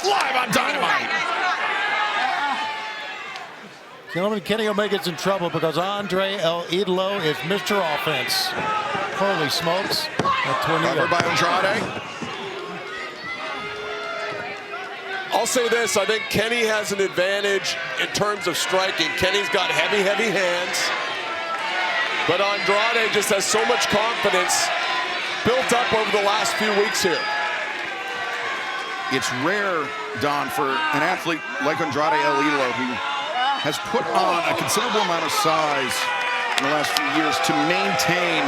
live on Dynamite. Gentlemen, Kenny Omega's in trouble because Andrade El Idolo is Mr. Offense. Holy smokes. A tornado. Covered by Andrade. I'll say this, I think Kenny has an advantage in terms of striking. Kenny's got heavy, heavy hands. But Andrade just has so much confidence built up over the last few weeks here. It's rare, Don, for an athlete like Andrade El Idolo, who has put on a considerable amount of size in the last few years, to maintain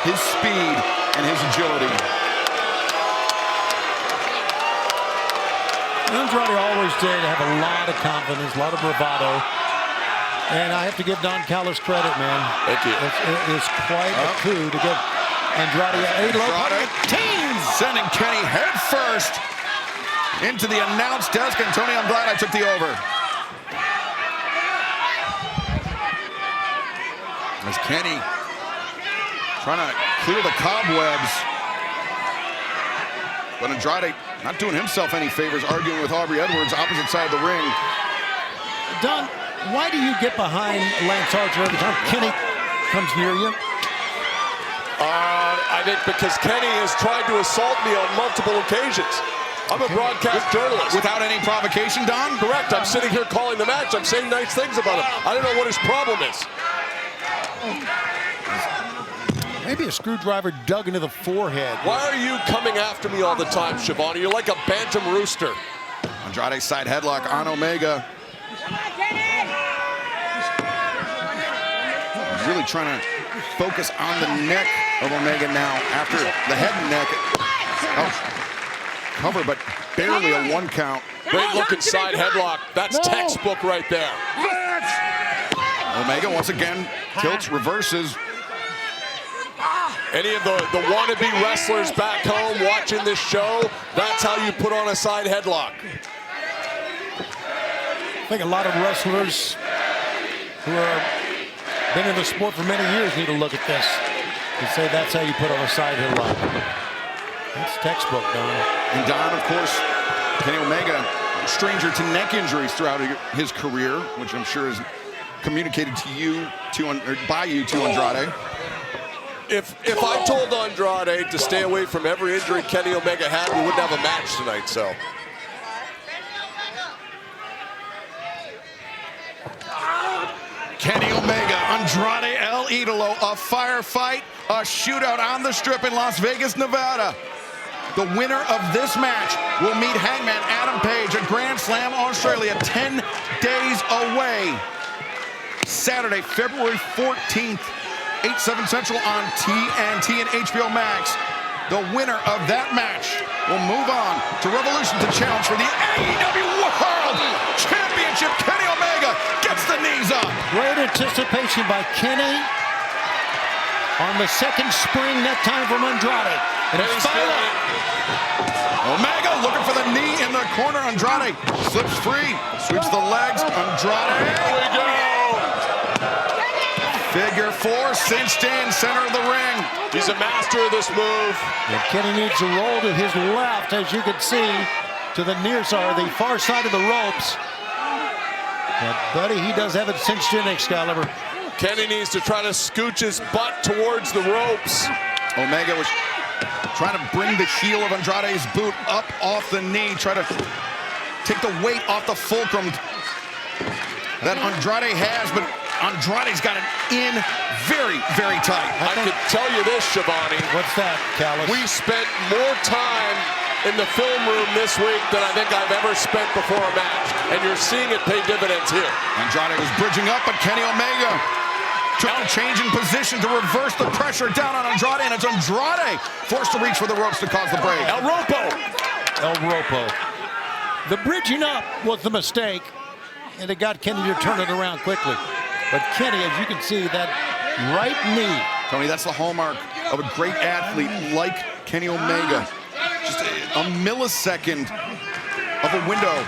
his speed and his agility. Andrade always did have a lot of confidence, a lot of bravado. And I have to give Don Callis credit, man. Thank you. It's quite a coup to get Andrade Andrade sending Kenny head first into the announce desk. And Tony, I'm glad I took the over. As Kenny trying to clear the cobwebs. But Andrade not doing himself any favors, arguing with Aubrey Edwards opposite side of the ring. Don, why do you get behind Lance Archer every time Kenny comes near you? I think because Kenny has tried to assault me on multiple occasions. I'm a broadcast journalist. Without any provocation, Don? Correct. I'm sitting here calling the match. I'm saying nice things about him. I don't know what his problem is. Maybe a screwdriver dug into the forehead. Why are you coming after me all the time, Shivani? You're like a bantam rooster. Andrade side headlock on Omega. He's really trying to focus on the neck of Omega now after the head and neck. Oh, cover, but barely a 1 count. Great looking side headlock. That's textbook right there. Omega once again tilts, reverses. Any of the wannabe wrestlers back home watching this show, that's how you put on a side headlock. I think a lot of wrestlers who have been in the sport for many years need to look at this and say that's how you put on a side headlock. That's textbook, Don. And Don, of course, Kenny Omega, stranger to neck injuries throughout his career, which I'm sure is communicated to you, by you to Andrade. If I told Andrade to stay away from every injury Kenny Omega had, we wouldn't have a match tonight, so. Kenny Omega, Andrade El Idolo, a firefight, a shootout on the Strip in Las Vegas, Nevada. The winner of this match will meet Hangman Adam Page at Grand Slam, Australia, 10 days away. Saturday, February 14th. 8/7 Central on TNT and HBO MAX. The winner of that match will move on to Revolution to challenge for the AEW World Championship. Kenny Omega gets the knees up. Great anticipation by Kenny on the second spring net time from Andrade. And it's Omega looking for the knee in the corner. Andrade slips free, sweeps the legs. Andrade. There we go. Figure 4, cinched in, center of the ring. He's a master of this move. And Kenny needs to roll to his left, as you can see, to the near side, the far side of the ropes. But, buddy, he does have it cinched in, Excalibur. Kenny needs to try to scooch his butt towards the ropes. Omega was trying to bring the heel of Andrade's boot up off the knee, try to take the weight off the fulcrum that Andrade has, but Andrade's got it in very, very tight. I can tell you this, Shivani. What's that, Callis? We spent more time in the film room this week than I think I've ever spent before a match. And you're seeing it pay dividends here. Andrade was bridging up, but Kenny Omega took a change in position to reverse the pressure down on Andrade, and it's Andrade forced to reach for the ropes to cause the break. El Ropo. El Ropo. The bridging up was the mistake, and it got Kenny to turn it around quickly. But Kenny, as you can see, that right knee. Tony, that's the hallmark of a great athlete like Kenny Omega. Just a millisecond of a window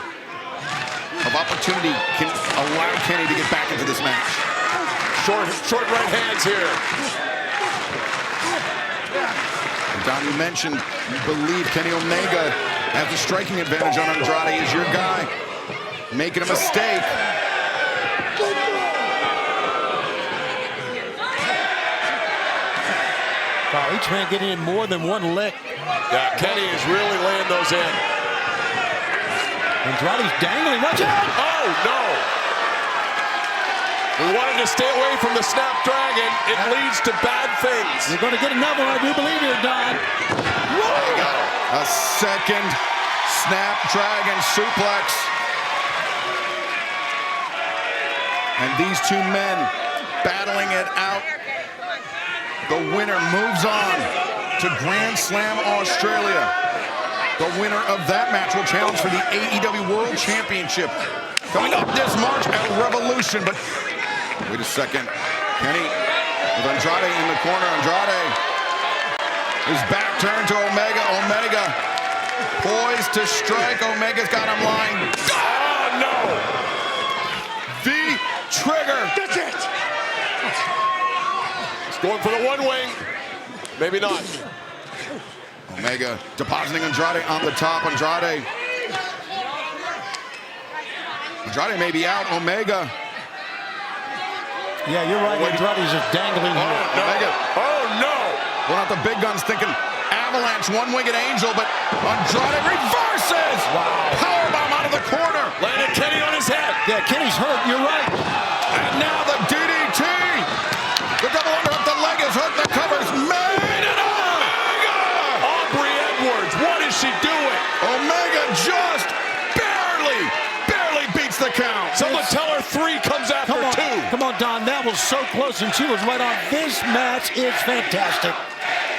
of opportunity can allow Kenny to get back into this match. Short right hands here. Don, you mentioned you believe Kenny Omega has the striking advantage on Andrade. Is your guy making a mistake? Wow, each man getting in more than one lick. Yeah, Kenny is really laying those in. Andrade's dangling. Watch out! Oh, no. We wanted to stay away from the Snapdragon. It leads to bad things. You're going to get another one, I do believe here, Don. There you go. A second Snapdragon suplex. And these two men battling it out. The winner moves on to Grand Slam Australia. The winner of that match will challenge for the AEW World Championship. Coming up this March at Revolution. But wait a second. Kenny with Andrade in the corner. Andrade, his back turned to Omega. Omega poised to strike. Omega's got him lying. Oh, no. The trigger. That's it. Going for the one wing. Maybe not. Omega depositing Andrade on the top. Andrade may be out. Omega. Yeah, you're right. Andrade's just dangling here. No. Omega. Oh, no. Well, not the big guns thinking Avalanche, one-winged angel, but Andrade reverses. Wow. Powerbomb out of the corner. Landed Kenny on his head. Yeah, Kenny's hurt. You're right. And now the DDT. The double underhook, the leg is hooked, the cover's made, and Omega! Aubrey Edwards, what is she doing? Omega just barely beats the count. Someone tell her 3 comes after 2. Come on, Don. That was so close, and she was right on. This match is fantastic.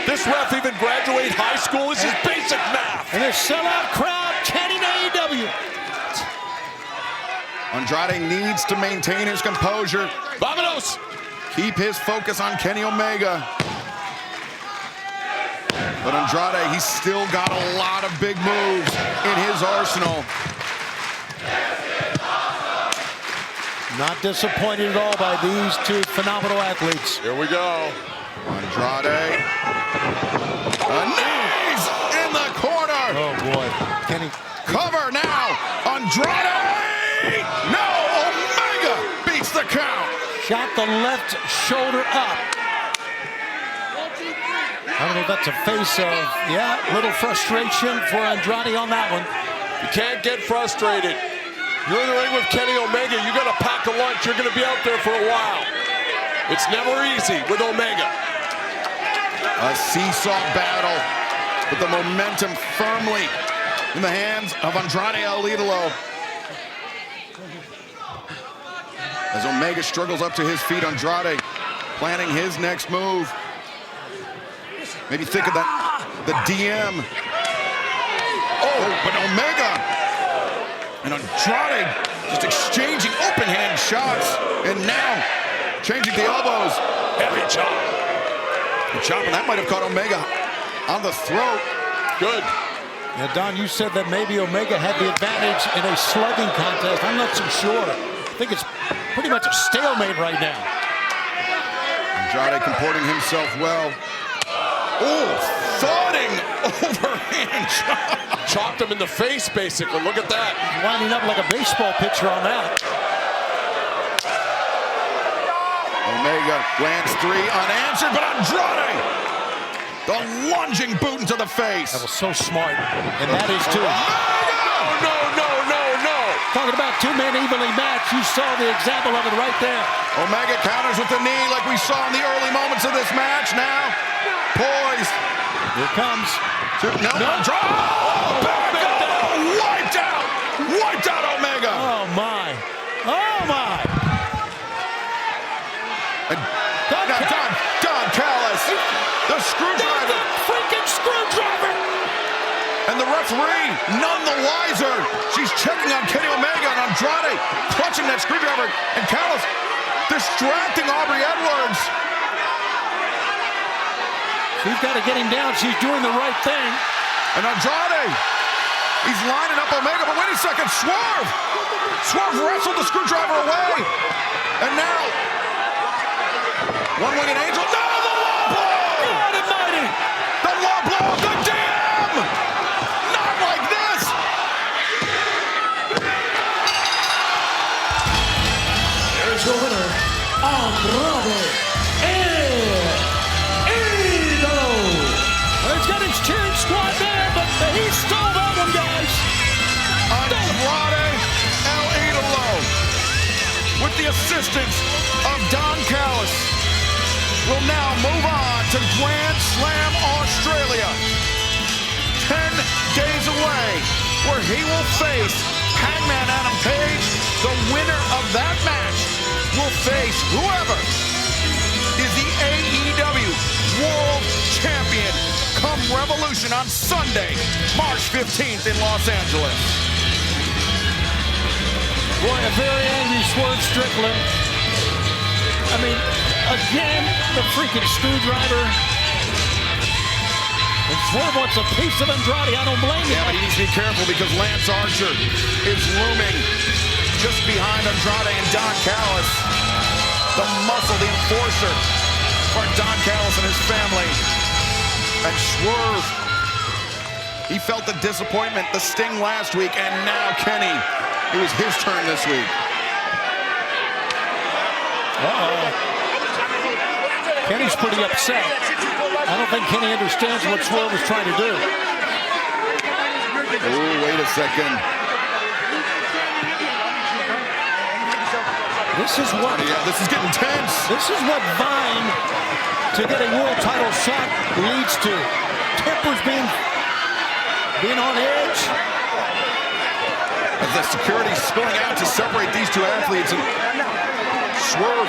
This ref even graduated high school. This is basic math. And a sellout crowd chanting AEW. Andrade needs to maintain his composure. Vamonos! Keep his focus on Kenny Omega. But Andrade, he's still got a lot of big moves in his arsenal. Not disappointed at all by these two phenomenal athletes. Here we go. Andrade. A knees in the corner. Oh, boy. Kenny. Cover now. Andrade. No, Omega beats the count. Shot the left shoulder up. I don't know if that's a face of, yeah, little frustration for Andrade on that one. You can't get frustrated. You're in the ring with Kenny Omega. You got to pack a lunch. You're going to be out there for a while. It's never easy with Omega. A seesaw battle with the momentum firmly in the hands of Andrade El Idolo. As Omega struggles up to his feet, Andrade planning his next move. Maybe think of that, the DM. Oh, but Omega and Andrade just exchanging open hand shots. And now changing the elbows. Heavy chop. The chop, and that might have caught Omega on the throat. Good. Yeah, Don, you said that maybe Omega had the advantage in a slugging contest. I'm not so sure. I think it's pretty much a stalemate right now. Andrade comporting himself well. Oh, thudding overhand shot. Chopped him in the face, basically. Look at that. Winding up like a baseball pitcher on that. Omega lands 3 unanswered, but Andrade, the lunging boot into the face. That was so smart, and that is too. No. Talking about two men evenly matched, you saw the example of it right there. Omega counters with the knee like we saw in the early moments of this match. Now, poised. Here comes. No. Andrade. Oh, back up. Wiped out Omega. Oh, my. Oh, my. Now, Don Callis, the screwdriver. Freaking screwdriver. And the referee, none the wiser. She's checking on Kenny Omega, and Andrade clutching that screwdriver. And Callis distracting Aubrey Edwards. She's got to get him down. She's doing the right thing. And Andrade, he's lining up Omega, but wait a second, Swerve. Swerve wrestled the screwdriver away. And now, one-winged angel. No, the low blow! God Almighty! The low blow, the DM! Not like this! Here's your winner, Andrade and Idolo. He's got his cheering squad there, but he stole that one, guys. Andrade El Idolo, with the assistance of Don Callis, will now move on to Grand Slam Australia. 10 days away, where he will face Hangman Adam Page. The winner of that match will face whoever is the AEW World Champion come Revolution on Sunday, March 15th in Los Angeles. Boy, a very angry Swerve Strickland. I mean, again, the freaking screwdriver. And Swerve wants a piece of Andrade. I don't blame him. Yeah, but he needs to be careful because Lance Archer is looming just behind Andrade and Don Callis. The muscle, the enforcer for Don Callis and his family. And Swerve, he felt the disappointment, the sting last week, and now Kenny, it was his turn this week. Kenny's pretty upset. I don't think Kenny understands what Swerve was trying to do. Oh, wait a second. This is what... Yeah, this is getting tense. This is what Vine to get a world title shot leads to. Tempers being on edge. As the security spilling out to separate these two athletes, and Swerve,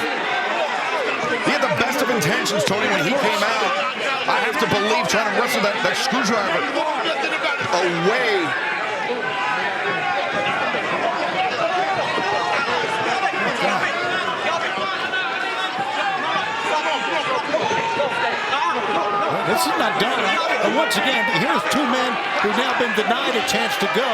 he had the best of intentions, Tony, when he came out. I have to believe trying to wrestle that screwdriver away. This is not done. And once again, here's two men who've now been denied a chance to go.